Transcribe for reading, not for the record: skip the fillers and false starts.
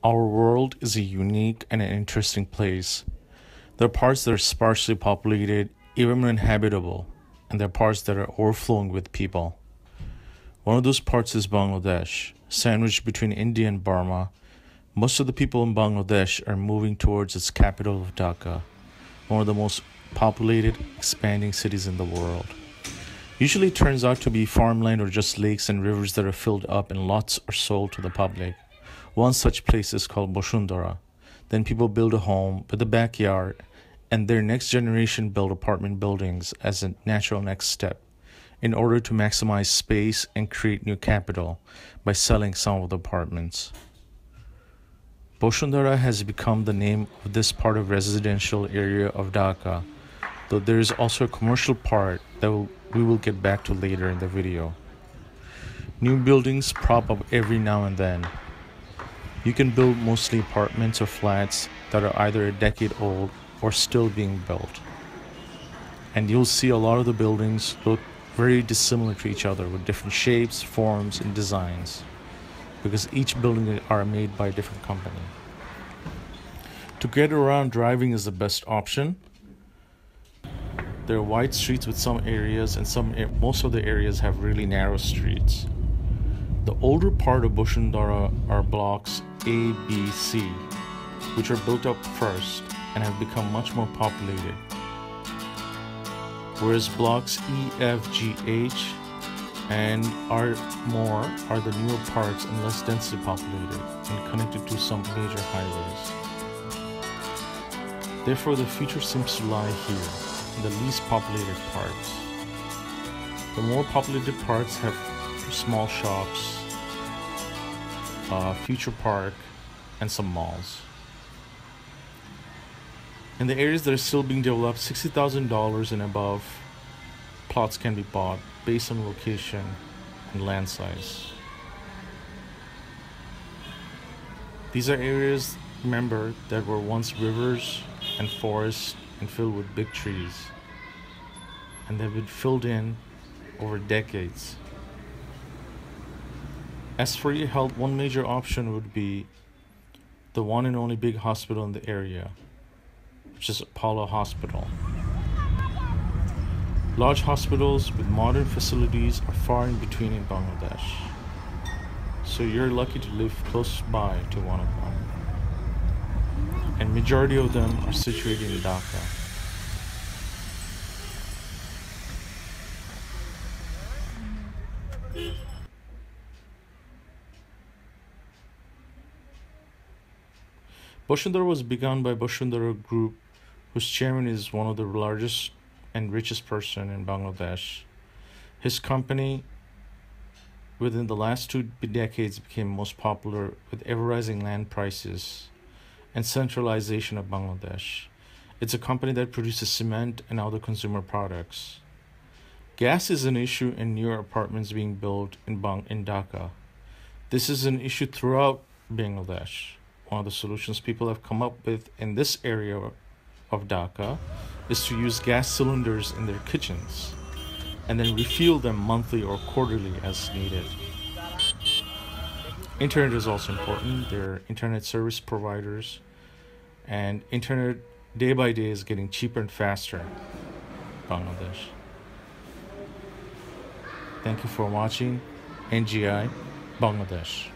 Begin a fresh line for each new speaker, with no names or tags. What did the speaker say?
Our world is a unique and an interesting place. There are parts that are sparsely populated, even uninhabitable, and there are parts that are overflowing with people. One of those parts is Bangladesh, sandwiched between India and Burma. Most of the people in Bangladesh are moving towards its capital of Dhaka, one of the most populated, expanding cities in the world. Usually it turns out to be farmland or just lakes and rivers that are filled up and lots are sold to the public. One such place is called Bashundhara. Then people build a home with a backyard, and their next generation build apartment buildings as a natural next step in order to maximize space and create new capital by selling some of the apartments. Bashundhara has become the name of this part of residential area of Dhaka, though there is also a commercial part that we will get back to later in the video. New buildings prop up every now and then. You can build mostly apartments or flats that are either a decade old or still being built. And you'll see a lot of the buildings look very dissimilar to each other with different shapes, forms, and designs, because each building are made by a different company. To get around, driving is the best option. There are wide streets with some areas, and most of the areas have really narrow streets. The older part of Bashundhara are blocks A, B, C, which are built up first and have become much more populated, whereas blocks E, F, G, H and are the newer parts and less densely populated and connected to some major highways. Therefore, the future seems to lie here, in the least populated parts. The more populated parts have small shops, future park, and some malls. In the areas that are still being developed, $60,000 and above plots can be bought based on location and land size. These are areas, remember, that were once rivers and forests and filled with big trees, and they've been filled in over decades. As for your health, one major option would be the one and only big hospital in the area, which is Apollo Hospital. Large hospitals with modern facilities are far in between in Bangladesh, so you're lucky to live close by to one of them. And majority of them are situated in Dhaka. Bashundhara was begun by Bashundhara Group, whose chairman is one of the largest and richest person in Bangladesh. His company, within the last 2 decades, became most popular with ever-rising land prices and centralization of Bangladesh. It's a company that produces cement and other consumer products. Gas is an issue in newer apartments being built in Dhaka. This is an issue throughout Bangladesh. One of the solutions people have come up with in this area of Dhaka is to use gas cylinders in their kitchens and then refuel them monthly or quarterly as needed. Internet is also important. There are internet service providers, and internet day by day is getting cheaper and faster in Bangladesh. Thank you for watching NGI Bangladesh.